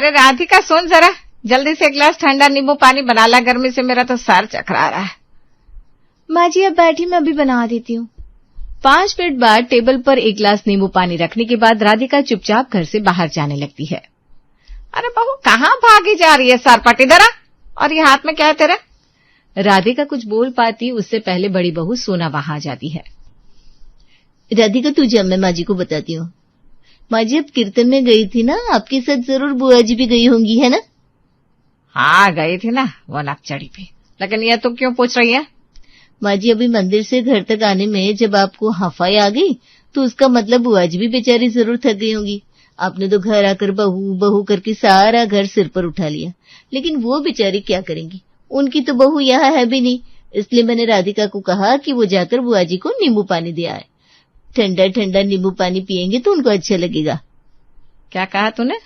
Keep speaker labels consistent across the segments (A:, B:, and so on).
A: अरे राधिका सुन जरा, जल्दी से एक गिलास ठंडा नींबू पानी बना ला, गर्मी से मेरा तो सर चकरा रहा है।
B: माँ जी अब बैठी, मैं अभी बना देती हूँ। 5 मिनट बाद टेबल पर एक गिलास नींबू पानी रखने के बाद राधिका चुपचाप घर से बाहर जाने लगती है।
A: अरे बहू कहाँ भागी जा रही है, सर पटी दरा, और ये हाथ में क्या है तेरे?
B: राधिका कुछ बोल पाती उससे पहले बड़ी बहू सोना वहां आ जाती है। राधिका तू जा, मैं माँ जी को बताती हूँ। माँ जी अब कीर्तन में गई थी ना, आपके साथ जरूर बुआ जी भी गई होंगी, है ना?
A: हाँ गई थी ना, वो नकचड़ी पे। लेकिन ये तू क्यों पूछ रही है?
B: माँ जी अभी मंदिर से घर तक आने में जब आपको हफाई आ गई तो उसका मतलब बुआ जी भी बेचारी जरूर थक गई होंगी। आपने तो घर आकर बहू बहू करके सारा घर सिर पर उठा लिया, लेकिन वो बेचारी क्या करेंगी, उनकी तो बहू यहाँ है भी नहीं। इसलिए मैंने राधिका को कहा कि वो जाकर बुआ जी को नींबू पानी दे आए। ठंडा ठंडा नींबू पानी पियेंगे तो उनको अच्छा लगेगा।
A: क्या कहा तूने?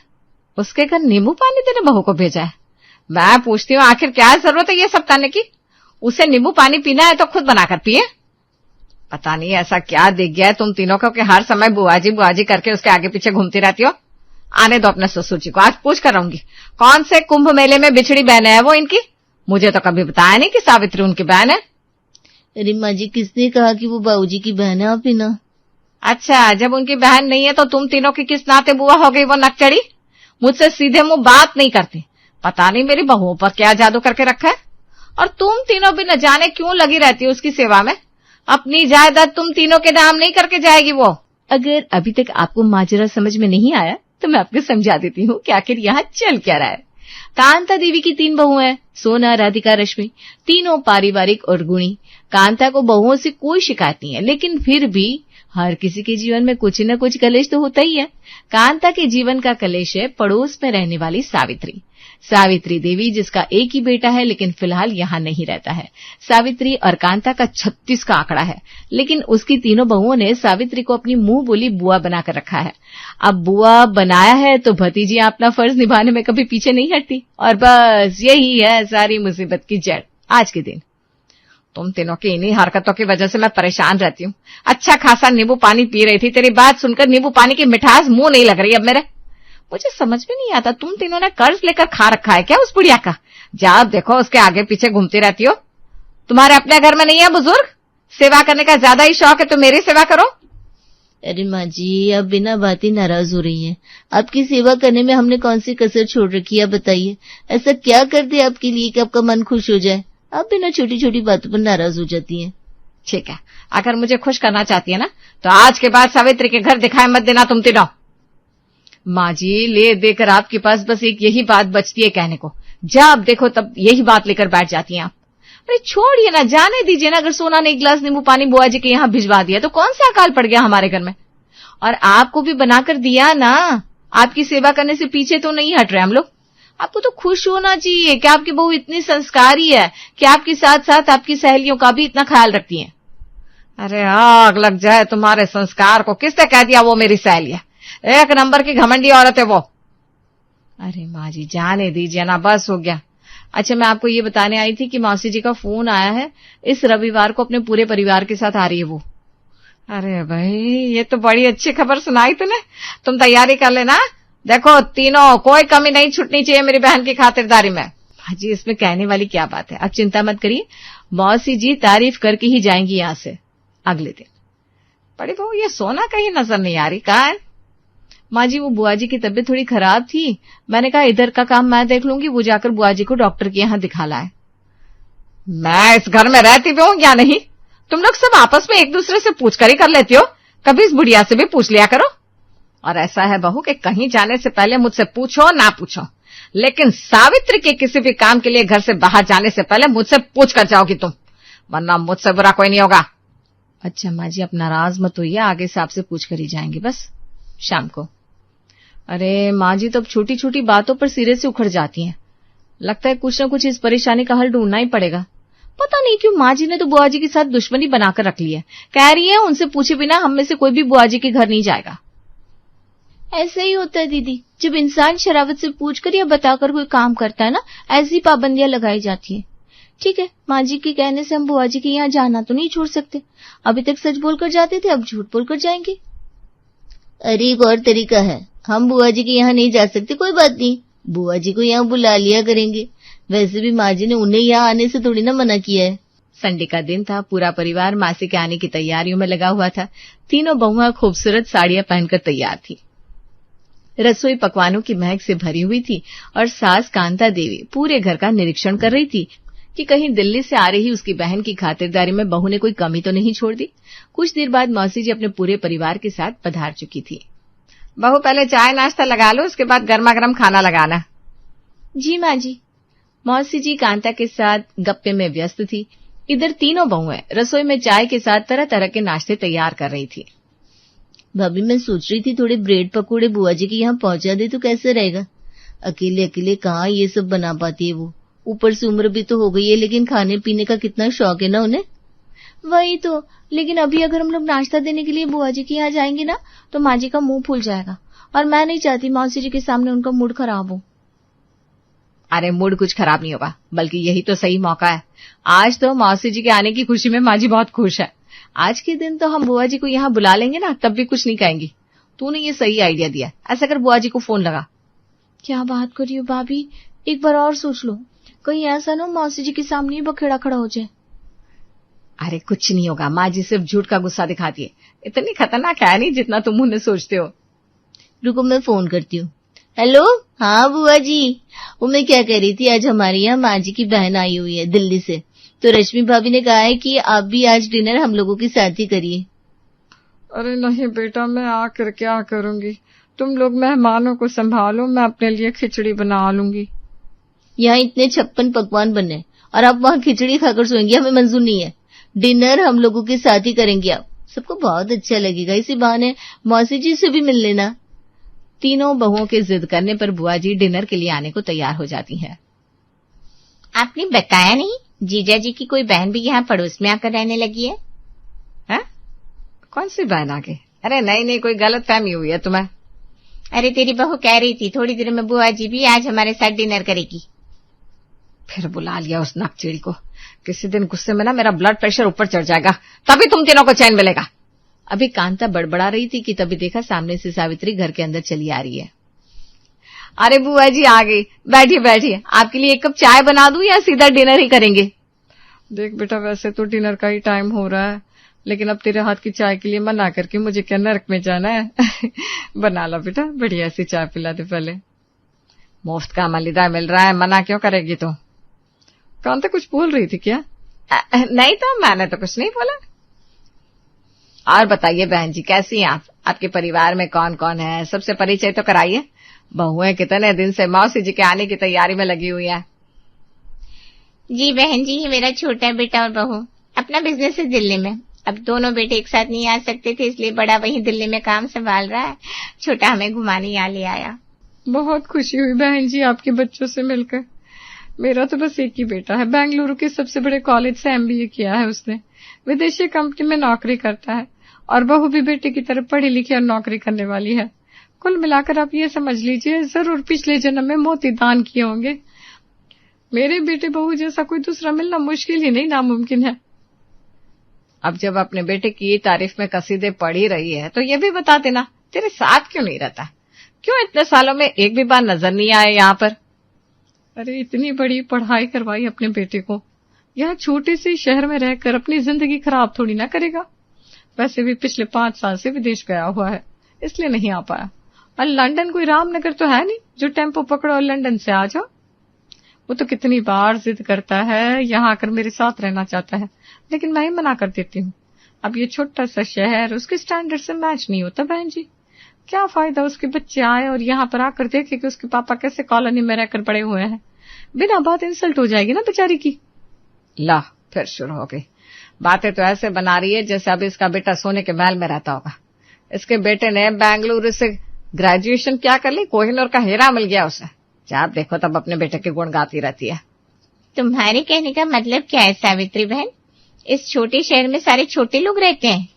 A: उसके घर नींबू पानी तेरे बहू को भेजा है? मैं पूछती हूँ आखिर क्या जरूरत है ये सब करने की? उसे नींबू पानी पीना है तो खुद बनाकर पिए। पता नहीं ऐसा क्या दिख गया है तुम तीनों को कि हर समय बुआजी करके उसके आगे पीछे घूमती रहती हो। आने दो अपने ससुर जी को, आज पूछ कर रहूंगी कौन से कुंभ मेले में बिछड़ी बहन है वो इनकी। मुझे तो कभी बताया नहीं कि सावित्री उनकी बहन है।
B: अरे माँ जी किसने कहा कि वो बाबूजी की बहन है? आप ही ना।
A: अच्छा जब उनकी बहन नहीं है तो तुम तीनों की किस नाते बुआ हो गई वो नकचड़ी? मुझसे सीधे मुंह बात नहीं करती। पता नहीं मेरी बहुओं पर क्या जादू करके रखा है, और तुम तीनों भी न जाने क्यों लगी रहती हो उसकी सेवा में। अपनी जायदाद तुम तीनों के नाम नहीं करके जाएगी वो।
B: अगर अभी तक आपको माजरा समझ में नहीं आया तो मैं आपको समझा देती हूँ कि आखिर यहाँ चल क्या रहा है। कांता देवी की 3 बहुएं हैं, सोना, राधिका, रश्मि। तीनों पारिवारिक और गुणी। कांता को बहुओं से कोई शिकायत नहीं है, लेकिन फिर भी हर किसी के जीवन में कुछ न कुछ कलेश तो होता ही है। कांता के जीवन का कलेश है पड़ोस में रहने वाली सावित्री। सावित्री देवी जिसका एक ही बेटा है लेकिन फिलहाल यहाँ नहीं रहता है। सावित्री और कांता का 36 का आंकड़ा है, लेकिन उसकी तीनों बहुओं ने सावित्री को अपनी मुंह बोली बुआ बनाकर रखा है। अब बुआ बनाया है तो भतीजियां अपना फर्ज निभाने में कभी पीछे नहीं हटती, और बस यही है सारी मुसीबत की जड़ आज के दिन। तुम तीनों की इन्हीं हरकतों की वजह से मैं परेशान रहती हूँ। अच्छा खासा नींबू पानी पी रही थी, तेरी बात सुनकर नींबू पानी की मिठास मुंह नहीं लग रही अब मेरे। मुझे समझ में नहीं आता तुम तीनों ने कर्ज लेकर खा रखा है क्या उस बुढ़िया का? जब देखो उसके आगे पीछे घूमती रहती हो। तुम्हारे अपने घर में नहीं है बुजुर्ग? सेवा करने का ज्यादा ही शौक है तो मेरी सेवा करो। अरे माँ जी आप बिना बात ही नाराज हो रही हैं। आपकी सेवा करने में हमने कौन सी कसर छोड़ रखी है बताइए। ऐसा क्या कर दे आपके लिए कि आपका मन खुश हो जाए? आप बिना छोटी छोटी बातों पर नाराज हो जाती हैं।
A: ठीक है, अगर मुझे खुश करना चाहती है ना तो आज के बाद सावित्री के घर दिखाई मत देना तुम तीनों। माँ जी ले देकर आपके पास बस एक यही बात बचती है कहने को, जब देखो तब यही बात लेकर बैठ जाती हैं आप। अरे छोड़िए ना, जाने दीजिए ना। अगर सोना ने 1 गिलास नींबू पानी बुआ जी के यहाँ भिजवा दिया तो कौन सा अकाल पड़ गया हमारे घर में? और आपको भी बनाकर दिया ना, आपकी सेवा करने से पीछे तो नहीं हट रहे हम लोग। आपको तो खुश होना चाहिए कि आपकी बहू इतनी संस्कारी है कि आपके साथ साथ आपकी सहेलियों का भी इतना ख्याल रखती है। अरे आग लग जाए तुम्हारे संस्कार को, किसने कह दिया वो मेरी सहेली है? 1 नंबर की घमंडी औरत है वो। अरे माँ जी जाने दीजिए ना, बस हो गया। अच्छा मैं आपको ये बताने आई थी कि मौसी जी का फोन आया है, इस रविवार को अपने पूरे परिवार के साथ आ रही है वो। अरे भाई ये तो बड़ी अच्छी खबर सुनाई तूने। तुम तैयारी कर लेना, देखो तीनों कोई कमी नहीं छूटनी चाहिए मेरी बहन की खातिरदारी में। हाँ जी इसमें कहने वाली क्या बात है, अब चिंता मत करिए, मौसी जी तारीफ करके ही जाएंगी यहाँ से अगले दिन। बड़ी बहू ये सोना कहीं नजर नहीं आ रही, कहाँ है? माँ जी वो बुआ जी की तबीयत थोड़ी खराब थी, मैंने कहा इधर का काम मैं देख लूंगी, वो जाकर बुआ जी को डॉक्टर के यहाँ दिखा लाए। मैं इस घर में रहती भी हूँ या नहीं? तुम लोग सब आपस में एक दूसरे से पूछ कर ही कर लेती हो, कभी इस बुढ़िया से भी पूछ लिया करो। और ऐसा है बहू कि कहीं जाने से पहले मुझसे पूछो ना पूछो, लेकिन सावित्री के किसी भी काम के लिए घर से बाहर जाने से पहले मुझसे पूछ कर जाओगी तुम, वरना मुझसे बुरा कोई नहीं होगा। अच्छा माँ जी आप नाराज मत होइए, आगे से आपसे पूछ कर ही जाएंगे बस शाम को। अरे माँ जी तो अब छोटी छोटी बातों पर सिरे से उखड़ जाती हैं, लगता है कुछ न कुछ इस परेशानी का हल ढूंढना ही पड़ेगा। पता नहीं क्यों माँ जी ने तो बुआ जी के साथ दुश्मनी बनाकर रख ली है, कह रही है उनसे पूछे बिना हम में से कोई भी बुआ जी के घर नहीं जाएगा। ऐसा ही होता है दीदी, जब इंसान शरावत से पूछकर या बताकर कोई काम करता है ना, ऐसी पाबंदियां लगाई जाती है। ठीक है माँ जी के कहने से हम बुआ जी के यहाँ जाना तो नहीं छोड़ सकते, अभी तक सच बोलकर जाते थे अब झूठ बोलकर जाएंगे। अरे एक और तरीका है, हम बुआ जी के यहाँ नहीं जा सकते कोई बात नहीं,
B: बुआ जी को यहाँ बुला लिया करेंगे, वैसे भी माँ जी ने उन्हें यहाँ आने से थोड़ी ना मना किया है। संडे का दिन था, पूरा परिवार मासी के आने की तैयारियों में लगा हुआ था। तीनों बहुआं खूबसूरत साड़ियां पहनकर तैयार थी। रसोई पकवानों की महक से भरी हुई थी और सास कांता देवी पूरे घर का निरीक्षण कर रही थी कि कहीं दिल्ली से आ रही उसकी बहन की खातिरदारी में बहू ने कोई कमी तो नहीं छोड़ दी। कुछ देर बाद मौसी जी अपने पूरे परिवार के साथ पधार चुकी थी।
A: बहू पहले चाय नाश्ता लगा लो, उसके बाद गर्मा गर्म खाना लगाना।
B: जी माँ जी। मौसी जी कांता के साथ गप्पे में व्यस्त थी। इधर तीनों बहुएं रसोई में चाय के साथ तरह तरह के नाश्ते तैयार कर रही थी। भाभी मैं सोच रही थी थोड़े ब्रेड पकौड़े बुआ जी के यहाँ पहुंचा दे तो कैसे रहेगा। अकेले अकेले कहाँ ये सब बना पाती है वो, ऊपर से उम्र भी तो हो गई है, लेकिन खाने पीने का कितना शौक है ना उन्हें। वही तो, लेकिन अभी अगर हम लोग नाश्ता देने के लिए बुआ जी के यहाँ जाएंगे ना तो माँ जी का मुंह फूल जाएगा, और मैं नहीं चाहती मौसी जी के सामने उनका मूड खराब हो।
A: अरे मूड कुछ खराब नहीं होगा, बल्कि यही तो सही मौका है। आज तो मौसी जी के आने की खुशी में माँ जी बहुत खुश है। आज के दिन तो हम बुआ जी को यहाँ बुला लेंगे ना, तब भी कुछ नहीं कहेंगी। तूने ये सही आइडिया दिया। ऐसा कर, बुआ जी को फोन लगा।
B: क्या बात कर रही हो भाभी, एक बार और सोच लो, कहीं ऐसा ना मौसी जी के सामने ही बखेड़ा खड़ा हो जाए।
A: अरे कुछ नहीं होगा, माँ जी सिर्फ झूठ का गुस्सा दिखाती है, इतनी खतरनाक है नहीं जितना तुम उन्हें सोचते हो।
B: रुको मैं फोन करती हूँ। हेलो, हाँ बुआ जी, वो मैं क्या कह रही थी, आज हमारे यहाँ माँ जी की बहन आई हुई है दिल्ली से, तो रश्मि भाभी ने कहा है कि आप भी आज डिनर हम लोगों के साथ ही करिए।
A: अरे नहीं बेटा, मैं आकर क्या करूंगी, तुम लोग मेहमानों को संभालो, मैं अपने लिए खिचड़ी बना लूंगी।
B: यहाँ इतने 56 पकवान बने और आप वहाँ खिचड़ी खाकर सोएंगी, हमें मंजूर नहीं है। डिनर हम लोगों के साथ ही करेंगे, आप सबको बहुत अच्छा लगेगा, इसी बहाने मौसी जी से भी मिल लेना। तीनों बहुओं के जिद करने पर बुआ जी डिनर के लिए आने को तैयार हो जाती हैं।
C: आपने बताया नहीं, जीजा जी की कोई बहन भी यहाँ पड़ोस में आकर रहने लगी है?
A: कौन सी बहन आके? अरे नहीं, कोई गलत फहमी हुई है तुम्हें।
C: अरे तेरी बहू कह रही थी थोड़ी देर में बुआ जी भी आज हमारे साथ डिनर करेगी।
A: फिर बुला लिया उस नकचीड़ी को। किसी दिन गुस्से में ना मेरा ब्लड प्रेशर ऊपर चढ़ जाएगा, तभी तुम तीनों को चैन मिलेगा।
B: अभी कांता बड़बड़ा रही थी कि तभी देखा सामने से सावित्री घर के अंदर चली आ रही है।
A: अरे बुआ जी आ गई, बैठिए बैठिए, आपके लिए 1 कप चाय बना दूं या सीधा डिनर ही करेंगे? देख बेटा, वैसे तो डिनर का ही टाइम हो रहा है, लेकिन अब तेरे हाथ की चाय के लिए मना करके मुझे क्या नरक में जाना है। बना लो बेटा, बढ़िया सी चाय पिला दे पहले। मुफ्त का मलिदा मिल रहा है, मना क्यों करेगी तू? कांता कुछ बोल रही थी क्या? नहीं तो मैंने तो कुछ नहीं बोला। और बताइए बहन जी, कैसी हैं आप? आपके परिवार में कौन कौन है? सबसे परिचय तो कराइए। बहुएं कितने दिन से मौसी जी के आने की तैयारी में लगी हुई है।
C: जी बहन जी, ये मेरा छोटा बेटा और बहू, अपना बिजनेस है दिल्ली में। अब दोनों बेटे एक साथ नहीं आ सकते थे, इसलिए बड़ा वहीं दिल्ली में काम संभाल रहा है, छोटा हमें घुमाने यहाँ ले आया।
A: बहुत खुशी हुई बहन जी आपके बच्चों से मिलकर। मेरा तो बस एक ही बेटा है, बेंगलुरु के सबसे बड़े कॉलेज से MBA किया है उसने, विदेशी कंपनी में नौकरी करता है, और बहू भी बेटे की तरह पढ़ी लिखी और नौकरी करने वाली है। कुल मिलाकर आप ये समझ लीजिए जरूर पिछले जन्म में मोती दान किए होंगे। मेरे बेटे बहू जैसा कोई दूसरा मिलना मुश्किल ही नहीं, नामुमकिन है। अब जब अपने बेटे की तारीफ में कसीदे पढ़ ही रही है तो ये भी बता देना, तेरे साथ क्यों नहीं रहता? क्यों इतने सालों में एक भी बार नजर नहीं आए यहाँ पर? अरे इतनी बड़ी पढ़ाई करवाई अपने बेटे को, यहाँ छोटे से शहर में रहकर अपनी जिंदगी खराब थोड़ी ना करेगा। वैसे भी पिछले 5 साल से विदेश गया हुआ है, इसलिए नहीं आ पाया। और लंदन कोई रामनगर तो है नहीं जो टेम्पो पकड़ो और लंदन से आ जाओ। वो तो कितनी बार जिद करता है, यहाँ आकर मेरे साथ रहना चाहता है, लेकिन मैं ही मना कर देती हूँ। अब ये छोटा सा शहर उसके स्टैंडर्ड से मैच नहीं होता बहन जी। क्या फायदा उसके बच्चे आए और यहाँ पर आकर देखे कि उसके पापा कैसे कॉलोनी में रहकर बड़े हुए हैं। बिना बात इंसल्ट हो जाएगी ना बेचारी की। ला, फिर शुरू हो गई। बातें तो ऐसे बना रही है जैसे अब इसका बेटा सोने के महल में रहता होगा। इसके बेटे ने बेंगलुरु से ग्रेजुएशन क्या कर ली, कोहिनूर का हीरा मिल गया उसे। जब देखो तब अपने बेटे के गुण गाती रहती है।
C: तुम्हारे कहने का मतलब क्या है सावित्री बहन? इस छोटे शहर में सारे छोटे लोग रहते हैं,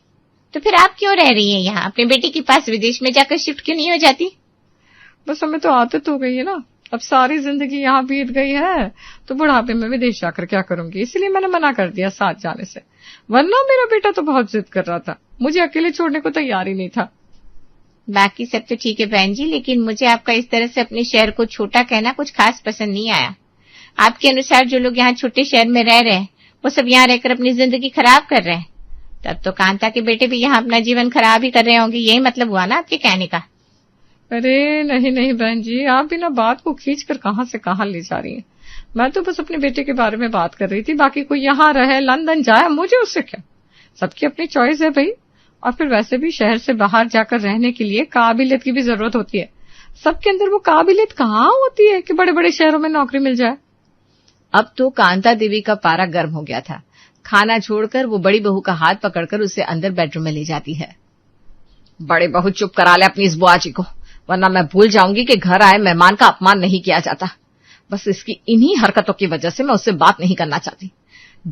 C: तो फिर आप क्यों रह रही हैं यहाँ? अपने बेटे के पास विदेश में जाकर शिफ्ट क्यों नहीं हो जाती?
A: बस हमें तो आदत हो गई है ना, अब सारी जिंदगी यहाँ बीत गई है, तो बुढ़ापे में विदेश जाकर क्या करूंगी, इसलिए मैंने मना कर दिया साथ जाने से। वरना मेरा बेटा तो बहुत जिद कर रहा था, मुझे अकेले छोड़ने को तैयार ही नहीं था।
C: बाकी सब तो ठीक है बहन जी, लेकिन मुझे आपका इस तरह से अपने शहर को छोटा कहना कुछ खास पसंद नहीं आया। आपके अनुसार जो लोग यहाँ छोटे शहर में रह रहे हैं वो सब यहाँ रहकर अपनी जिंदगी खराब कर रहे हैं, तब तो कांता के बेटे भी यहाँ अपना जीवन खराब ही कर रहे होंगे। यही मतलब हुआ ना आपके कहने का?
A: अरे नहीं नहीं बहन जी, आप भी ना बात को खींच कर कहां से कहां ले जा रही हैं। मैं तो बस अपने बेटे के बारे में बात कर रही थी। बाकी कोई यहाँ रहे, लंदन जाए, मुझे उससे क्या। सबकी अपनी चॉइस है भाई। और फिर वैसे भी शहर से बाहर जाकर रहने के लिए काबिलियत की भी जरूरत होती है। सबके अंदर वो काबिलियत कहाँ होती है कि बड़े बड़े शहरों में नौकरी मिल जाए।
B: अब तो कांता देवी का पारा गर्म हो गया था। खाना छोड़कर वो बड़ी बहू का हाथ पकड़कर उसे अंदर बेडरूम में ले जाती है।
A: बड़ी बहू चुप करा ले अपनी इस बुआ जी को, वरना मैं भूल जाऊंगी कि घर आए मेहमान का अपमान नहीं किया जाता। बस इसकी इन्हीं हरकतों की वजह से मैं उससे बात नहीं करना चाहती।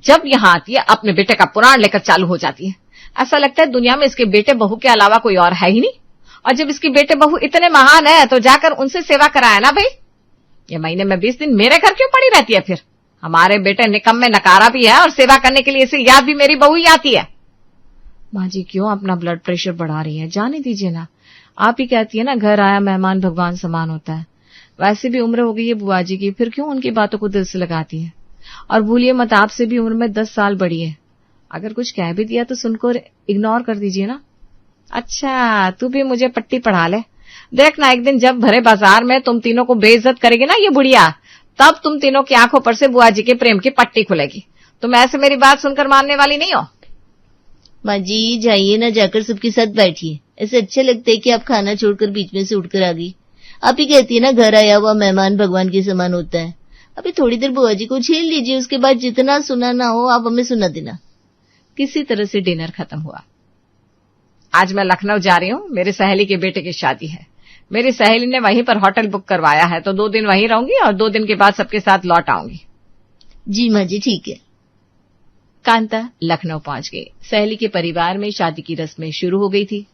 A: जब यहाँ आती है अपने बेटे का पुराण लेकर चालू हो जाती है। ऐसा लगता है दुनिया में इसके बेटे बहू के अलावा कोई और है ही नहीं। और जब इसकी बेटे बहू इतने महान है तो जाकर उनसे सेवा कराया ना भाई। ये महीने में 20 दिन मेरे घर क्यों पड़ी रहती है? फिर हमारे बेटे निकम में नकारा भी है और सेवा करने के लिए इसे याद भी मेरी बहू ही आती है।
B: माँ जी क्यों अपना ब्लड प्रेशर बढ़ा रही है? जाने दीजिए ना। आप ही कहती है ना घर आया मेहमान भगवान समान होता है। वैसे भी उम्र हो गई है बुआ जी की, फिर क्यों उनकी बातों को दिल से लगाती है? और भूलिए मत, आपसे भी उम्र में 10 साल बड़ी है। अगर कुछ कह भी दिया तो सुनकर इग्नोर कर दीजिए ना।
A: अच्छा, तू भी मुझे पट्टी पढ़ा ले। देखना एक दिन जब भरे बाजार में तुम तीनों को बेइज्जत करेगी ना ये बुढ़िया, तब तुम तीनों की आंखों पर से बुआ जी के प्रेम की पट्टी खुलेगी। तुम ऐसे मेरी बात सुनकर मानने वाली नहीं हो।
D: माँ जी जाइए ना, जाकर सबके साथ बैठिए। ऐसे अच्छा लगता है कि आप खाना छोड़कर बीच में से उठकर आ गई। आप ही कहती है ना घर आया हुआ मेहमान भगवान के समान होता है। अभी थोड़ी देर बुआ जी को झेल लीजिए, उसके बाद जितना सुना ना हो आप हमें सुना देना।
B: किसी तरह से डिनर खत्म हुआ।
A: आज मैं लखनऊ जा रही हूँ, मेरी सहेली के बेटे की शादी है। मेरी सहेली ने वहीं पर होटल बुक करवाया है, तो 2 दिन वहीं रहूंगी और 2 दिन के बाद सबके साथ लौट आऊंगी।
D: जी माँ जी ठीक है।
B: कांता लखनऊ पहुंच गई। सहेली के परिवार में शादी की रस्में शुरू हो गई थी।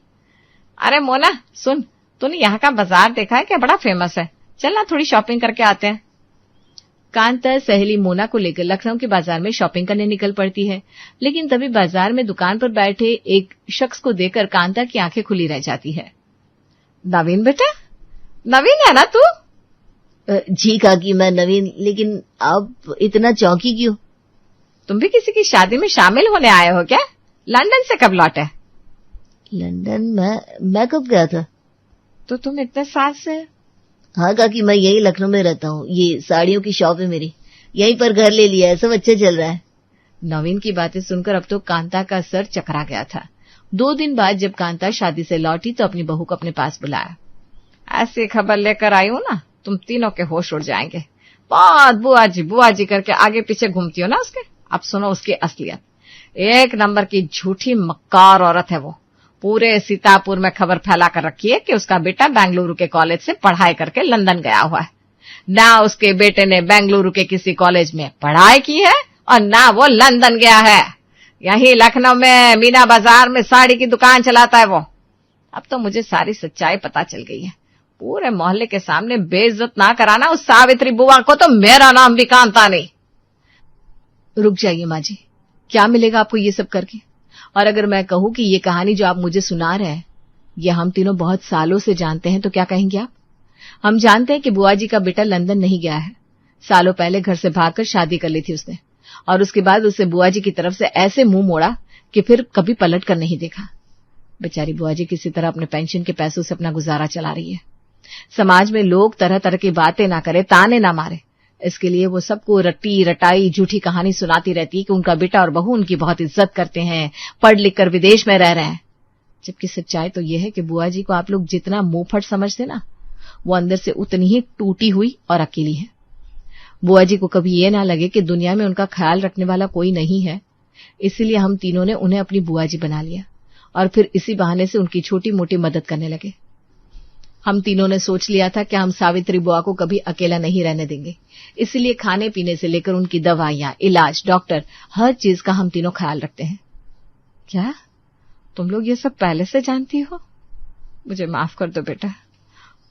A: अरे मोना सुन, तूने यहाँ का बाजार देखा है क्या? बड़ा फेमस है, चल ना थोड़ी शॉपिंग करके आते हैं।
B: कांता सहेली मोना को लेकर लखनऊ के बाजार में शॉपिंग करने निकल पड़ती है। लेकिन तभी बाजार में दुकान पर बैठे एक शख्स को देखकर कांता की आंखें खुली रह जाती है।
A: नवीन बेटा, नवीन है ना तू?
D: जी काकी मैं नवीन, लेकिन आप इतना चौंकी क्यों?
A: तुम भी किसी की शादी में शामिल होने आए हो क्या? लंदन से कब लौटे?
D: लंदन मैं कब गया था?
A: तो तुम इतने साल से?
D: हाँ काकी मैं यही लखनऊ में रहता हूँ। ये साड़ियों की शॉप है मेरी, यहीं पर घर ले लिया है, सब अच्छा चल रहा है।
B: नवीन की बातें सुनकर अब तो कांता का सर चकरा गया था। 2 दिन बाद जब कांता शादी से लौटी तो अपनी बहू को अपने पास बुलाया।
A: ऐसी खबर लेकर आई हूं ना, तुम तीनों के होश उड़ जाएंगे। बहुत बुआ जी करके आगे पीछे घूमती हो ना उसके। अब सुनो उसकी असलियत। 1 नंबर की झूठी मक्कार औरत है वो। पूरे सीतापुर में खबर फैला कर रखी है कि उसका बेटा बेंगलुरु के कॉलेज से पढ़ाई करके लंदन गया हुआ है। ना उसके बेटे ने बेंगलुरु के किसी कॉलेज में पढ़ाई की है और ना वो लंदन गया है। यही लखनऊ में मीना बाजार में साड़ी की दुकान चलाता है वो। अब तो मुझे सारी सच्चाई पता चल गई है। पूरे मोहल्ले के सामने बेइज्जत ना कराना उस सावित्री बुआ को, तो मेरा नाम भी कांता नहीं।
B: रुक जाइए माँ जी, क्या मिलेगा आपको ये सब करके? और अगर मैं कहूं कि ये कहानी जो आप मुझे सुना रहे हैं ये हम तीनों बहुत सालों से जानते हैं तो क्या कहेंगे आप? हम जानते हैं कि बुआ जी का बेटा लंदन नहीं गया है। सालों पहले घर से भागकर शादी कर ली थी उसने, और उसके बाद उसे बुआ जी की तरफ से ऐसे मुंह मोड़ा कि फिर कभी पलट कर नहीं देखा। बेचारी बुआ जी किसी तरह अपने पेंशन के पैसों से अपना गुजारा चला रही है। समाज में लोग तरह तरह की बातें ना करे, ताने ना मारे, इसके लिए वो सबको रटी रटाई झूठी कहानी सुनाती रहती है कि उनका बेटा और बहू उनकी बहुत इज्जत करते हैं, पढ़ लिख कर विदेश में रह रहे हैं। जबकि सच्चाई तो यह है कि बुआ जी को आप लोग जितना मुंहफट समझते ना, वो अंदर से उतनी ही टूटी हुई और अकेली है। बुआ जी को कभी ये ना लगे कि दुनिया में उनका ख्याल रखने वाला कोई नहीं है, इसीलिए हम तीनों ने उन्हें अपनी बुआ जी बना लिया और फिर इसी बहाने से उनकी छोटी मोटी मदद करने लगे। हम तीनों ने सोच लिया था कि हम सावित्री बुआ को कभी अकेला नहीं रहने देंगे, इसलिए खाने पीने से लेकर उनकी दवाइयां, इलाज, डॉक्टर, हर चीज का हम तीनों ख्याल रखते हैं।
A: क्या तुम लोग ये सब पहले से जानती हो? मुझे माफ कर दो बेटा,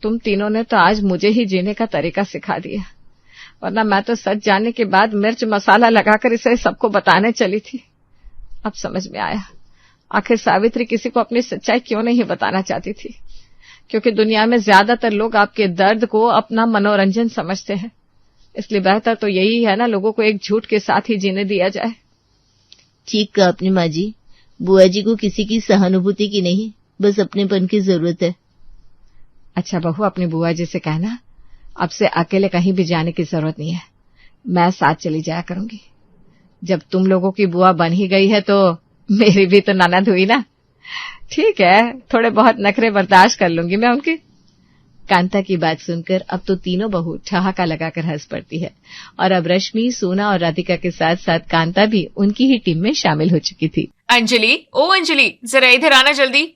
A: तुम तीनों ने तो आज मुझे ही जीने का तरीका सिखा दिया, वरना मैं तो सच जानने के बाद मिर्च मसाला लगाकर इसे सबको बताने चली थी। अब समझ में आया आखिर सावित्री किसी को अपनी सच्चाई क्यों नहीं बताना चाहती थी। क्योंकि दुनिया में ज्यादातर लोग आपके दर्द को अपना मनोरंजन समझते हैं। इसलिए बेहतर तो यही है ना, लोगों को एक झूठ के साथ ही जीने दिया जाए।
D: ठीक कहा आपने माँ जी। बुआ जी को किसी की सहानुभूति की नहीं, बस अपनेपन की जरूरत है।
A: अच्छा बहू, अपनी बुआ जी से कहना अब से अकेले कहीं भी जाने की जरूरत नहीं है, मैं साथ चली जाया करूंगी। जब तुम लोगों की बुआ बन ही गई है तो मेरी भी तो ननद हुई ना। ठीक है, थोड़े बहुत नखरे बर्दाश्त कर लूंगी मैं उनकी।
B: कांता की बात सुनकर अब तो तीनों बहू ठहाका लगाकर हंस पड़ती है और अब रश्मि, सोना और राधिका के साथ साथ कांता भी उनकी ही टीम में शामिल हो चुकी थी।
E: अंजलि, ओ अंजलि, जरा इधर आना जल्दी।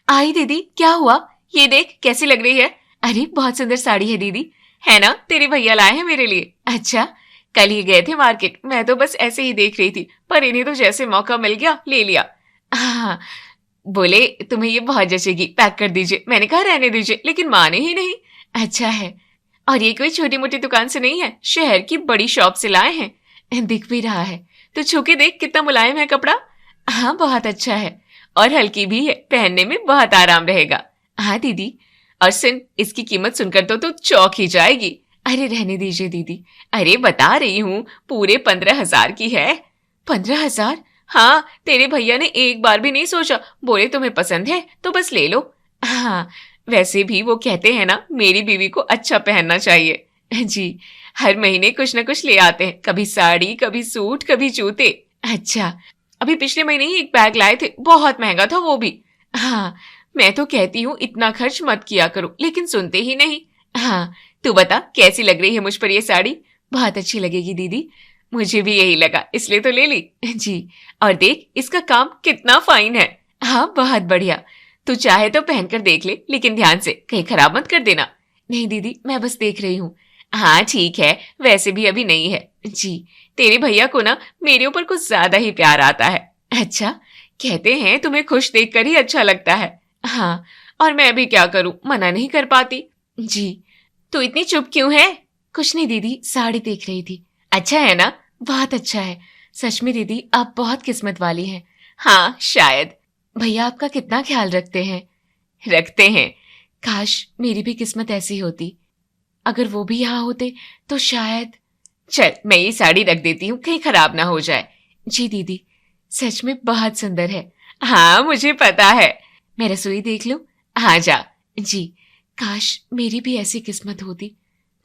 E: आई दीदी, क्या हुआ? ये देख कैसी लग रही है। अरे बहुत सुंदर साड़ी है दीदी, है ना? तेरे भैया लाए हैं मेरे लिए। अच्छा, कल ही गए थे मार्केट, मैं तो बस ऐसे ही देख रही थी, पर इन्हें तो जैसे मौका मिल गया ले लिया। हाँ, बोले तुम्हें ये बहुत जचेगी, पैक कर दीजिए। मैंने कहा रहने दीजिए, लेकिन माने ही नहीं। अच्छा है, और ये कोई छोटी मोटी दुकान से नहीं है, शहर की बड़ी शॉप से लाए हैं। दिख भी रहा है तो छू के देख कितना मुलायम है कपड़ा। हाँ बहुत अच्छा है और हल्की भी है, पहनने में बहुत आराम रहेगा। हाँ दीदी, और सुन, इसकी कीमत सुनकर तो तू चौंक ही जाएगी। अरे रहने दीजिए दीदी, अरे बता रही हूँ पूरे 15,000 की है। 15,000? हाँ, तेरे भैया ने एक बार भी नहीं सोचा, बोले तुम्हें पसंद है तो बस ले लो। हाँ, वैसे भी वो कहते हैं ना, मेरी बीवी को अच्छा पहनना चाहिए। जी, हर महीने कुछ न कुछ ले आते हैं, कभी साड़ी, कभी सूट, कभी जूते। अच्छा, अभी पिछले महीने ही एक बैग लाए थे, बहुत महंगा था वो भी। हाँ, मैं तो कहती हूँ इतना खर्च मत किया करो, लेकिन सुनते ही नहीं। हाँ, तू बता कैसी लग रही है मुझ पर ये साड़ी? बहुत अच्छी लगेगी दीदी, मुझे भी यही लगा, इसलिए तो ले ली। जी, और देख इसका काम कितना फाइन है। हाँ बहुत बढ़िया, तू चाहे तो पहनकर देख ले, लेकिन ध्यान से कहीं खराब मत कर देना। नहीं दीदी, मैं बस देख रही हूँ। हाँ ठीक है, वैसे भी अभी नहीं है। जी, तेरे भैया को ना मेरे ऊपर कुछ ज्यादा ही प्यार आता है। अच्छा, कहते हैं तुम्हें खुश देखकर ही अच्छा लगता है। हाँ, और मैं भी क्या करूं, मना नहीं कर पाती। जी, तू इतनी चुप क्यों है? कुछ नहीं दीदी, साड़ी देख रही थी। अच्छा है ना? बहुत अच्छा है। सच में दीदी, आप बहुत किस्मत वाली हैं। हाँ शायद। भैया आपका कितना ख्याल रखते हैं। रखते हैं, काश मेरी भी किस्मत ऐसी होती। अगर वो भी यहाँ होते तो शायद। चल मैं ये साड़ी रख देती हूँ, कहीं खराब ना हो जाए। जी दीदी, सच में बहुत सुंदर है। हाँ मुझे पता है। मैं रसोई देख लूं? हाँ जा। जी, काश मेरी भी ऐसी किस्मत होती।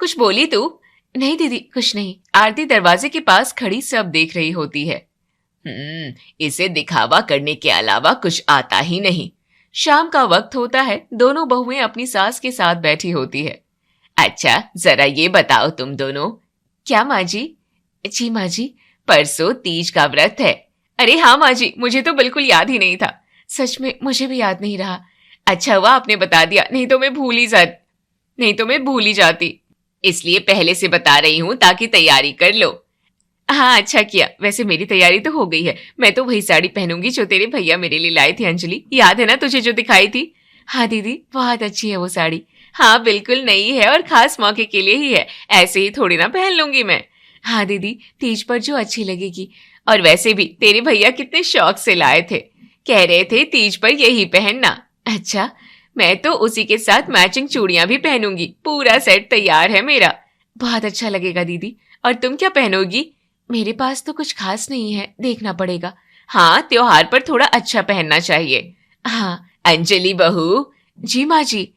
E: कुछ बोली तू? नहीं दीदी, कुछ नहीं। आरती दरवाजे के पास खड़ी सब देख रही होती है। इसे दिखावा करने के अलावा कुछ आता ही नहीं। शाम का वक्त होता है, दोनों बहुएं अपनी सास के साथ बैठी होती है। अच्छा जरा ये बताओ तुम दोनों। क्या माँ जी? जी माँ जी, परसों तीज का व्रत है। अरे हाँ माँ जी, मुझे तो बिल्कुल याद ही नहीं था। सच में मुझे भी याद नहीं रहा। अच्छा हुआ आपने बता दिया, नहीं तो मैं भूल ही जाती। इसलिए पहले से बता रही हूँ ताकि तैयारी कर लो। हाँ अच्छा किया, वैसे मेरी तैयारी तो हो गई है। मैं तो वही साड़ी पहनूंगी जो तेरे भैया मेरे लिए लाए थे। अंजलि, याद है ना तुझे जो दिखाई थी? हाँ दीदी, बहुत अच्छी है वो साड़ी। हाँ बिल्कुल नई है और खास मौके के लिए ही है, ऐसे ही थोड़ी ना पहन लूंगी मैं। हाँ दीदी, तीज पर जो अच्छी लगेगी। और वैसे भी तेरे भैया कितने शौक से लाए थे, कह रहे थे तीज पर यही पहनना। अच्छा, मैं तो उसी के साथ मैचिंग चूड़ियां भी पहनूंगी, पूरा सेट तैयार है मेरा। बहुत अच्छा लगेगा दीदी। और तुम क्या पहनोगी? मेरे पास तो कुछ खास नहीं है, देखना पड़ेगा। हाँ, त्योहार पर थोड़ा अच्छा पहनना चाहिए। हाँ अंजलि बहू। जी माँ जी।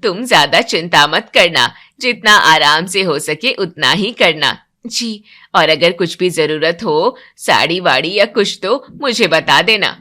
E: तुम ज्यादा चिंता मत करना, जितना आराम से हो सके उतना ही करना। जी, और अगर कुछ भी जरूरत हो, साड़ी वाड़ी या कुछ, तो मुझे बता देना।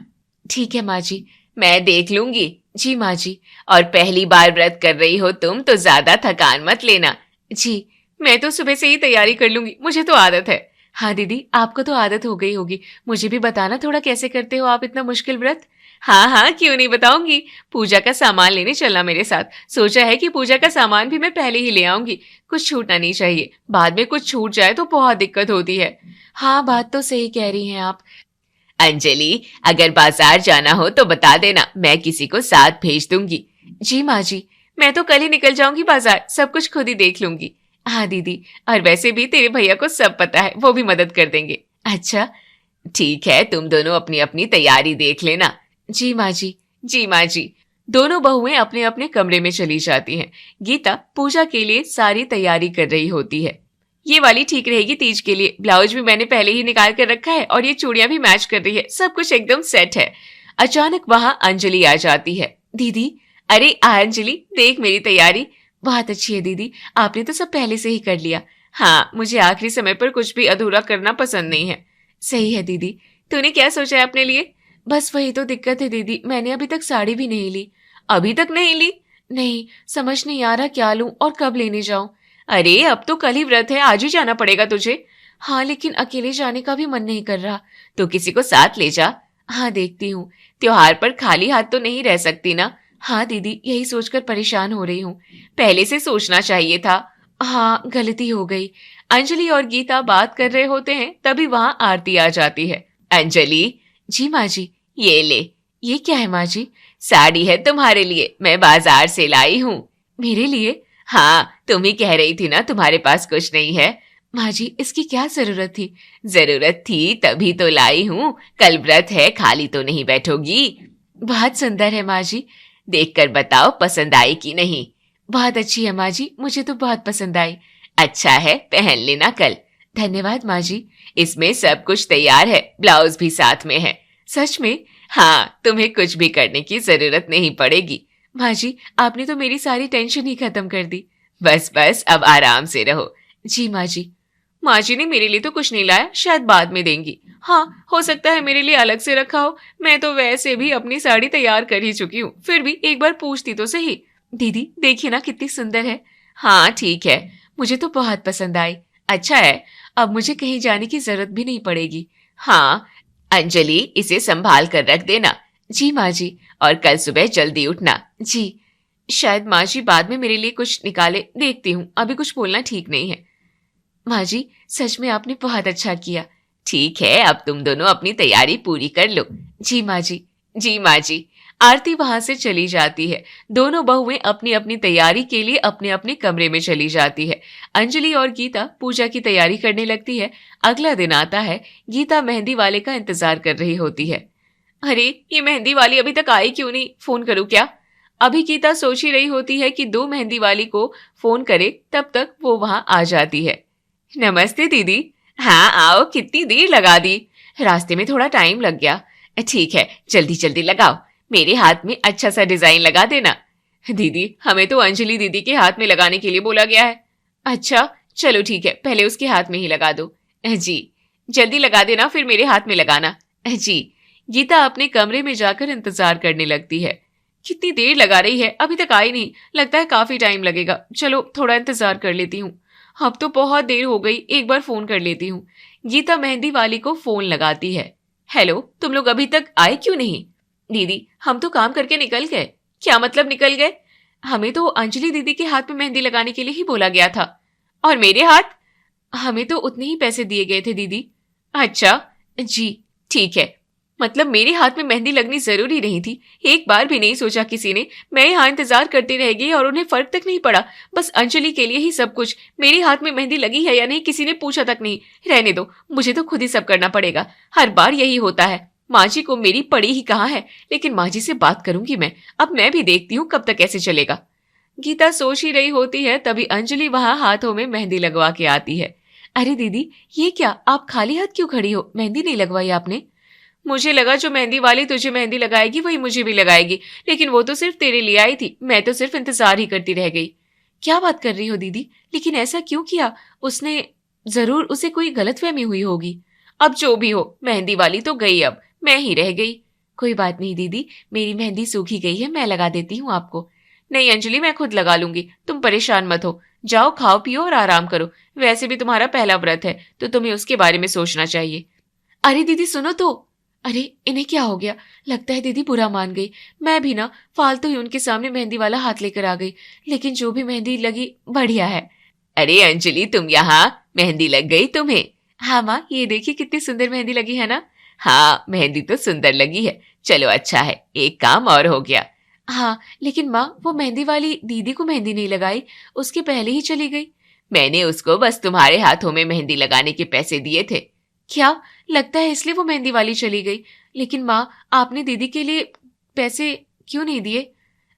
E: ठीक है माँ जी, मैं देख लूंगी। जी माँ जी, और पहली बार व्रत कर रही हो तुम तो ज्यादा थकान मत लेना। जी, मैं तो सुबह से ही तैयारी कर लूंगी, मुझे तो आदत है। हाँ दीदी, आपको तो आदत हो गई होगी, मुझे भी बताना थोड़ा कैसे करते हो आप इतना मुश्किल व्रत। हाँ हाँ क्यों नहीं बताऊंगी। पूजा का सामान लेने चलना मेरे साथ। सोचा है कि पूजा का सामान भी मैं पहले ही ले आऊंगी, कुछ छूटना नहीं चाहिए, बाद में कुछ छूट जाए तो बहुत दिक्कत होती है। हाँ बात तो सही कह रही हैं आप। अंजलि, अगर बाजार जाना हो तो बता देना, मैं किसी को साथ भेज दूंगी। जी माँ जी, मैं तो कल ही निकल जाऊंगी बाजार, सब कुछ खुद ही देख लूंगी। हाँ दीदी, और वैसे भी तेरे भैया को सब पता है, वो भी मदद कर देंगे। अच्छा ठीक है, तुम दोनों अपनी अपनी तैयारी देख लेना। जी माँ जी। जी माँ जी। दोनों बहुएं अपने अपने कमरे में चली जाती हैं। गीता पूजा के लिए सारी तैयारी कर रही होती है। ये वाली ठीक रहेगी तीज के लिए, ब्लाउज भी मैंने पहले ही निकाल कर रखा है और ये चूड़ियां भी मैच कर रही है, सब कुछ एकदम सेट है। अचानक वहां अंजलि आ जाती है। दीदी, अरे अंजलि देख मेरी तैयारी। बहुत अच्छी है दीदी, आपने तो सब पहले से ही कर लिया। हाँ, मुझे आखिरी समय पर कुछ भी अधूरा करना पसंद नहीं है। सही है दीदी, तूने क्या सोचा है अपने लिए? बस वही तो दिक्कत है दीदी, मैंने अभी तक साड़ी भी नहीं ली। अभी तक नहीं ली? नहीं, समझ नहीं आ रहा क्या लूं और कब लेने जाऊं। अरे अब तो कल ही व्रत है, आज ही जाना पड़ेगा तुझे। हाँ, लेकिन अकेले जाने का भी मन नहीं कर रहा। तो किसी को साथ ले जा। हाँ, देखती हूँ। त्योहार पर खाली हाथ तो नहीं रह सकती ना। हाँ दीदी, यही सोचकर परेशान हो रही हूँ। पहले से सोचना चाहिए था। हाँ, गलती हो गई। अंजलि और गीता बात कर रहे होते हैं, तभी वहां आरती आ जाती है। अंजलि, जी माँ जी। ये ले। ये क्या है माँ जी? साड़ी है तुम्हारे लिए, मैं बाजार से लाई हूँ। मेरे लिए? हाँ, तुम ही कह रही थी ना तुम्हारे पास कुछ नहीं है। माँ जी, इसकी क्या जरूरत थी? जरूरत थी तभी तो लाई हूँ। कल व्रत है, खाली तो नहीं बैठोगी। बहुत सुंदर है माँ जी, देखकर बताओ पसंद आई कि नहीं। बहुत अच्छी है माँ जी, मुझे तो बहुत पसंद आई। अच्छा है, पहन लेना कल। धन्यवाद माँ जी। इसमें सब कुछ तैयार है, ब्लाउज भी साथ में है। सच में? हाँ, तुम्हें कुछ भी करने की जरूरत नहीं पड़ेगी। माँ जी, आपने तो मेरी सारी टेंशन ही खत्म कर दी। बस बस, अब आराम से रहो। जी माँ जी। माँ जी ने मेरे लिए तो कुछ नहीं लाया, शायद बाद में देंगी। हाँ, हो सकता है मेरे लिए अलग से रखा हो। मैं तो वैसे भी अपनी साड़ी तैयार कर ही चुकी हूँ, फिर भी एक बार पूछती तो सही। दीदी देखिए ना कितनी सुंदर है। हाँ ठीक है, मुझे तो बहुत पसंद आई। अच्छा है, अब मुझे कहीं जाने की जरूरत भी नहीं पड़ेगी। हाँ अंजलि, इसे संभाल कर रख देना। जी माँ जी, और कल सुबह जल्दी उठना। जी। शायद माँ जी बाद में मेरे लिए कुछ निकाले, देखती हूँ, अभी कुछ बोलना ठीक नहीं है। माँ जी, सच में आपने बहुत अच्छा किया। ठीक है, अब तुम दोनों अपनी तैयारी पूरी कर लो। जी माँ जी। जी माँ जी। आरती वहां से चली जाती है। दोनों बहुएं अपनी अपनी तैयारी के लिए अपने अपने कमरे में चली जाती है। अंजलि और गीता पूजा की तैयारी करने लगती है। अगला दिन आता है। गीता मेहंदी वाले का इंतजार कर रही होती है। अरे, ये मेहंदी वाली अभी तक आई क्यों नहीं? फोन करूं क्या? अभी गीता सोच ही रही होती है कि दो मेहंदी वाली को फोन करे, तब तक वो वहां आ जाती है। नमस्ते दीदी। हाँ आओ, कितनी देर लगा दी? रास्ते में थोड़ा टाइम लग गया। ठीक है, जल्दी जल्दी लगाओ, मेरे हाथ में अच्छा सा डिजाइन लगा देना। दीदी, हमें तो अंजलि दीदी के हाथ में लगाने के लिए बोला गया है। अच्छा चलो ठीक है, पहले उसके हाथ में ही लगा दो। जी। जल्दी लगा देना, फिर मेरे हाथ में लगाना। जी। गीता अपने कमरे में जाकर इंतजार करने लगती है। कितनी देर लगा रही है, अभी तक आई नहीं, लगता है काफी टाइम लगेगा। चलो थोड़ा इंतजार कर लेती हूँ। अब तो बहुत देर हो गई, एक बार फोन कर लेती हूँ। गीता मेहंदी वाली को फोन लगाती है। हेलो, तुम लोग अभी तक आए क्यों नहीं? दीदी, हम तो काम करके निकल गए। क्या मतलब निकल गए? हमें तो अंजलि दीदी के हाथ में मेहंदी लगाने के लिए ही बोला गया था। और मेरे हाथ? हमें तो उतने ही पैसे दिए गए थे दीदी। अच्छा जी, ठीक है, मतलब मेरे हाथ में मेहंदी लगनी जरूरी नहीं थी? एक बार भी नहीं सोचा किसी ने? मैं यहाँ इंतजार करती रह गई और उन्हें फर्क तक नहीं पड़ा। बस अंजलि के लिए ही सब कुछ। मेरे हाथ में मेहंदी लगी है या नहीं किसी ने पूछा तक नहीं। रहने दो, मुझे तो खुद ही सब करना पड़ेगा। हर बार यही होता है। माँ जी को मेरी पड़ी ही कहाँ है, लेकिन माँ जी से बात करूंगी मैं। अब मैं भी देखती हूँ कब तक ऐसे चलेगा। गीता सोच ही रही होती है, तभी अंजलि वहां हाथों में मेहंदी लगवा के आती है। अरे दीदी, ये क्या, आप खाली हाथ क्यों खड़ी हो? मेहंदी नहीं लगवाई आपने? मुझे लगा जो मेहंदी वाली तुझे मेहंदी लगाएगी वही मुझे भी लगाएगी, लेकिन वो तो सिर्फ तेरे लिए आई थी, मैं तो सिर्फ इंतजार ही करती रह गई। क्या बात कर रही हो दीदी, लेकिन ऐसा क्यों किया उसने? जरूर उसे कोई गलतफहमी हुई होगी। अब जो भी हो, मेहंदी वाली तो गई, अब मैं ही रह गई। कोई बात नहीं दीदी, मेरी मेहंदी सूखी गई है, मैं लगा देती हूँ आपको। नहीं अंजलि, मैं खुद लगा लूंगी, तुम परेशान मत हो। जाओ खाओ पियो और आराम करो, वैसे भी तुम्हारा पहला व्रत है तो तुम्हें उसके बारे में सोचना चाहिए। अरे दीदी सुनो तो। अरे इन्हें क्या हो गया? लगता है दीदी बुरा मान गई। मैं भी ना फालतू ही उनके सामने मेहंदी वाला हाथ लेकर आ गई, लेकिन जो भी मेहंदी लगी बढ़िया है। अरे अंजलि, तुम यहाँ? मेहंदी लग गई तुम्हें? हाँ माँ, ये देखिए कितनी सुंदर मेहंदी लगी है ना। हाँ, मेहंदी तो सुंदर लगी है। चलो अच्छा है, एक काम और हो गया। हाँ, लेकिन माँ वो मेहंदी वाली दीदी को मेहंदी नहीं लगाई, उसके पहले ही चली गई। मैंने उसको बस तुम्हारे हाथों में मेहंदी लगाने के पैसे दिए थे। क्या? लगता है इसलिए वो मेहंदी वाली चली गई। लेकिन माँ, आपने दीदी के लिए पैसे क्यों नहीं दिए?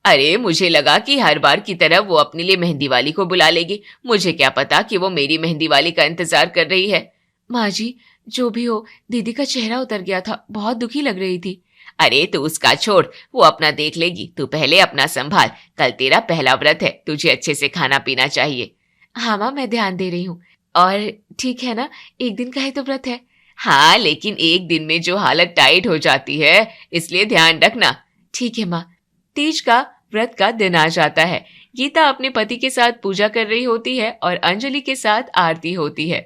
E: अरे मुझे लगा कि हर बार की तरह वो अपने लिए मेहंदी वाली को बुला लेगी। मुझे क्या पता कि वो मेरी मेहंदी वाली का इंतजार कर रही है। माँ जी, जो भी हो, दीदी का चेहरा उतर गया था, बहुत दुखी लग रही थी। अरे तू उसका छोड़, वो अपना देख लेगी। तू पहले अपना संभाल, कल तेरा पहला व्रत है, तुझे अच्छे से खाना पीना चाहिए। हाँ माँ, मैं ध्यान दे रही हूँ। और ठीक है ना, एक दिन का ही तो व्रत है। हाँ, लेकिन एक दिन में जो हालत टाइट हो जाती है, इसलिए ध्यान रखना। ठीक है माँ। तीज का व्रत का दिन आ जाता है। गीता अपने पति के साथ पूजा कर रही होती है और अंजलि के साथ आरती होती है।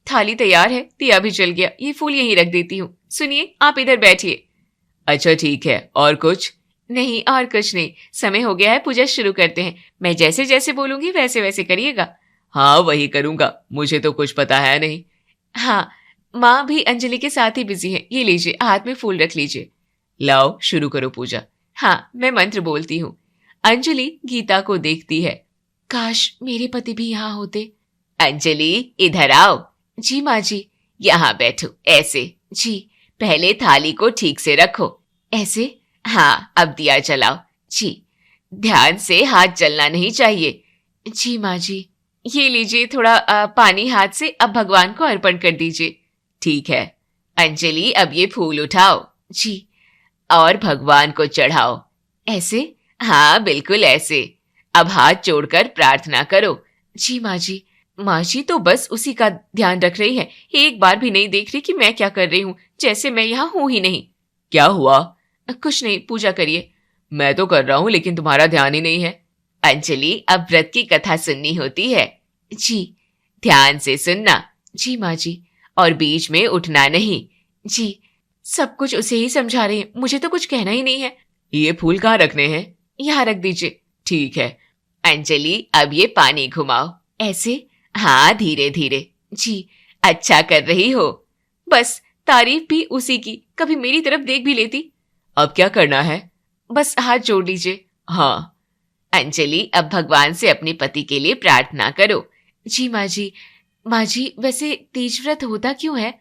E: थाली तैयार है, दिया भी जल गया, ये फूल यहीं रख देती हूँ। सुनिए, आप इधर बैठिए। अच्छा ठीक है, और कुछ? नहीं, और कुछ नहीं, समय हो गया है, पूजा शुरू करते हैं। मैं जैसे जैसे बोलूंगी वैसे वैसे करिएगा। हाँ वही करूंगा, मुझे तो कुछ पता है नहीं। हाँ, माँ भी अंजलि के साथ ही बिजी है। ये लीजिए, हाथ में फूल रख लीजिए। लाओ, शुरू करो पूजा। हाँ, मैं मंत्र बोलती हूँ। अंजलि गीता को देखती है। काश मेरे पति भी यहाँ होते। अंजलि इधर आओ। जी माँ जी। यहाँ बैठो, ऐसे। जी। पहले थाली को ठीक से रखो, ऐसे। हाँ, अब दिया जलाओ। जी। ध्यान से, हाथ जलना नहीं चाहिए। जी माँ जी। ये लीजिए थोड़ा पानी हाथ से, अब भगवान को अर्पण कर दीजिए। ठीक है। अंजलि, अब ये फूल उठाओ। जी। और भगवान को चढ़ाओ, ऐसे। हाँ, बिल्कुल ऐसे। अब हाथ जोड़कर प्रार्थना करो। जी माँ जी। माँ जी तो बस उसी का ध्यान रख रही है, एक बार भी नहीं देख रही कि मैं क्या कर रही हूँ, जैसे मैं यहाँ हूँ ही नहीं। क्या हुआ? कुछ नहीं, पूजा करिए। मैं तो कर रहा हूँ, लेकिन तुम्हारा ध्यान ही नहीं है। अंजलि, अब व्रत की कथा सुननी होती है। जी। ध्यान से सुनना। जी माँ जी। और बीच में उठना नहीं। जी। सब कुछ उसे ही समझा रही है, मुझे तो कुछ कहना ही नहीं है। ये फूल कहाँ रखने हैं? यहाँ रख दीजिए। ठीक है। अंजलि, अब ये पानी घुमाओ, ऐसे। हाँ, धीरे धीरे। जी। अच्छा कर रही हो। बस तारीफ भी उसी की, कभी मेरी तरफ देख भी लेती। अब क्या करना है? बस हाथ जोड़ लीजिए। हाँ। अंजलि, अब भगवान से अपने पति के लिए प्रार्थना करो। जी माँ जी। माँ जी, वैसे तीज व्रत होता क्यों है?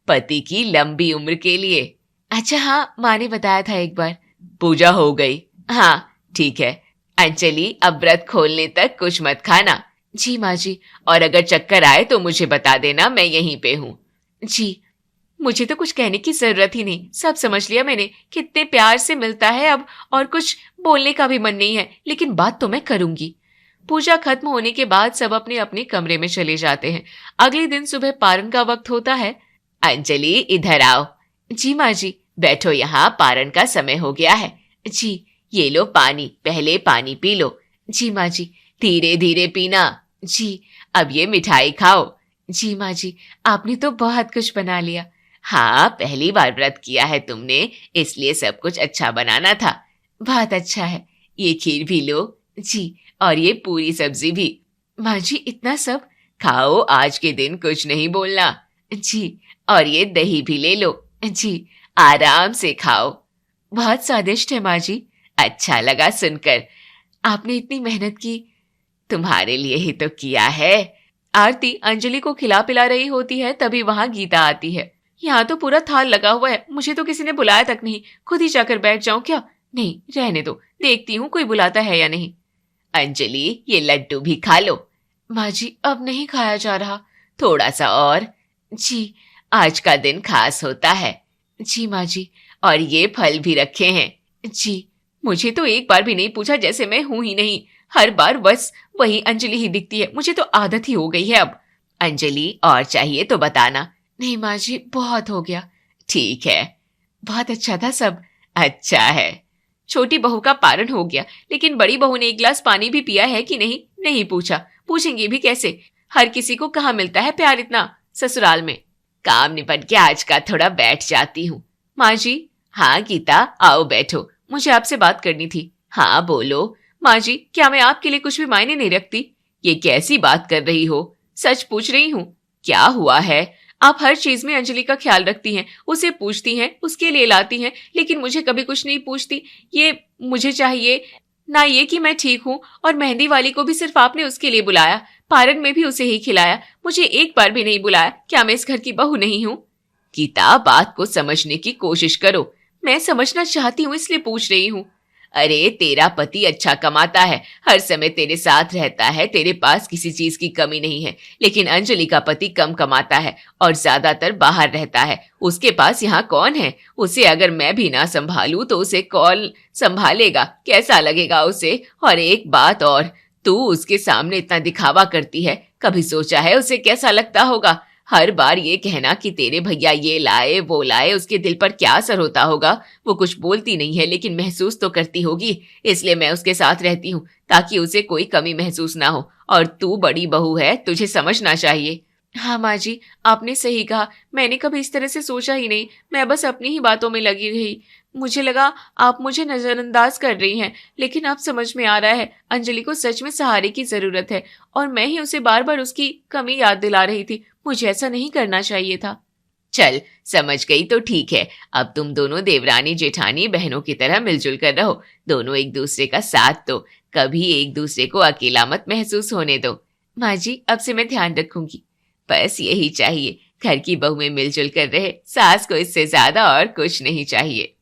E: पति की लंबी उम्र के लिए। अच्छा हाँ, माँ ने बताया था एक बार। पूजा हो गई? हाँ ठीक है। अंजलि, अब व्रत खोलने तक कुछ मत खाना। जी माँ जी। और अगर चक्कर आए तो मुझे बता देना, मैं यहीं पे हूँ। जी। मुझे तो कुछ कहने की जरूरत ही नहीं, सब समझ लिया मैंने। कितने प्यार से मिलता है अब, और कुछ बोलने का भी मन नहीं है, लेकिन बात तो मैं करूंगी। पूजा खत्म होने के बाद सब अपने अपने कमरे में चले जाते हैं। अगले दिन सुबह पारण का वक्त होता है। अंजलि, इधर आओ। जी माँ जी। बैठो यहाँ, पारण का समय हो गया है। जी। ये लो पानी, पहले पानी पी लो। जी माँ जी। धीरे धीरे पीना। जी। अब ये मिठाई खाओ। जी माँ जी। आपने तो बहुत कुछ बना लिया। हाँ, पहली बार व्रत किया है तुमने, इसलिए सब कुछ अच्छा बनाना था। बहुत अच्छा है। ये खीर भी लो। जी। और ये पूरी सब्जी भी। माँ जी, इतना सब? खाओ, आज के दिन कुछ नहीं बोलना। जी। और ये दही भी ले लो। जी। आराम से खाओ। बहुत स्वादिष्ट है माँ जी। अच्छा लगा सुनकर। आपने इतनी मेहनत की। तुम्हारे लिए ही तो किया है। आरती अंजलि को खिला पिला रही होती है, तभी वहां गीता आती है। यहाँ तो पूरा थाल लगा हुआ है, मुझे तो किसी ने बुलाया तक नहीं, खुद ही जाकर बैठ जाऊं क्या? नहीं, रहने दो, देखती हूँ कोई बुलाता है या नहीं। अंजलि, ये लड्डू भी खा लो। माँ जी, अब नहीं खाया जा रहा। थोड़ा सा और। जी। आज का दिन खास होता है। जी माँ जी। और ये फल भी रखे हैं। जी। मुझे तो एक बार भी नहीं पूछा, जैसे मैं हूं ही नहीं। हर बार बस वही अंजलि ही दिखती है, मुझे तो आदत ही हो गई है अब। अंजलि, और चाहिए तो बताना। नहीं माँ जी, बहुत हो गया। ठीक है। बहुत अच्छा था सब। अच्छा है। छोटी बहू का पारण हो गया, लेकिन बड़ी बहू ने एक गिलास पानी भी पिया है कि नहीं, नहीं पूछा। पूछेंगे भी कैसे? हर किसी को कहाँ मिलता है प्यार इतना ससुराल में। काम निपट के आज का थोड़ा बैठ जाती हूँ। माँ जी। हाँ गीता, आओ बैठो, मुझे आपसे बात करनी थी। हाँ बोलो। माँ जी, क्या मैं आपके लिए कुछ भी मायने नहीं रखती? ये कैसी बात कर रही हो? सच पूछ रही हूँ। क्या हुआ है? आप हर चीज में अंजलि का ख्याल रखती हैं, उसे पूछती हैं, उसके लिए लाती हैं, लेकिन मुझे कभी कुछ नहीं पूछती। ये मुझे चाहिए ना, ये कि मैं ठीक हूँ। और मेहंदी वाली को भी सिर्फ आपने उसके लिए बुलाया, पारण में भी उसे ही खिलाया, मुझे एक बार भी नहीं बुलाया। क्या मैं इस घर की बहू नहीं हूँ? गीता, बात को समझने की कोशिश करो। मैं समझना चाहती हूँ, इसलिए पूछ रही हूँ। अरे तेरा पति अच्छा कमाता है, हर समय तेरे साथ रहता है, तेरे पास किसी चीज की कमी नहीं है। लेकिन अंजलि का पति कम कमाता है और ज्यादातर बाहर रहता है। उसके पास यहाँ कौन है? उसे अगर मैं भी ना संभालूं तो उसे कौन संभालेगा? कैसा लगेगा उसे? और एक बात और, तू उसके सामने इतना दिखावा करती है, कभी सोचा है उसे कैसा लगता होगा? हर बार ये कहना कि तेरे भैया ये लाए वो लाए, उसके दिल पर क्या असर होता होगा? वो कुछ बोलती नहीं है लेकिन महसूस तो करती होगी, इसलिए मैं उसके साथ रहती हूँ ताकि उसे कोई कमी महसूस ना हो। और तू बड़ी बहू है, तुझे समझना चाहिए। हाँ माँ जी, आपने सही कहा, मैंने कभी इस तरह से सोचा ही नहीं। मैं बस अपनी ही बातों में लगी रही। मुझे लगा आप मुझे नजरअंदाज कर रही हैं, लेकिन अब समझ में आ रहा है अंजलि को सच में सहारे की जरूरत है और मैं ही उसे बार बार उसकी कमी याद दिला रही थी। मुझे ऐसा नहीं करना चाहिए था। चल समझ गई तो ठीक है, अब तुम दोनों देवरानी जेठानी बहनों की तरह मिलजुल कर रहो। दोनों एक दूसरे का साथ दो, कभी एक दूसरे को अकेला मत महसूस होने दो। माँ जी, अब से मैं ध्यान रखूंगी। बस यही चाहिए, घर की बहू में मिलजुल कर रहे, सास को इससे ज्यादा और कुछ नहीं चाहिए।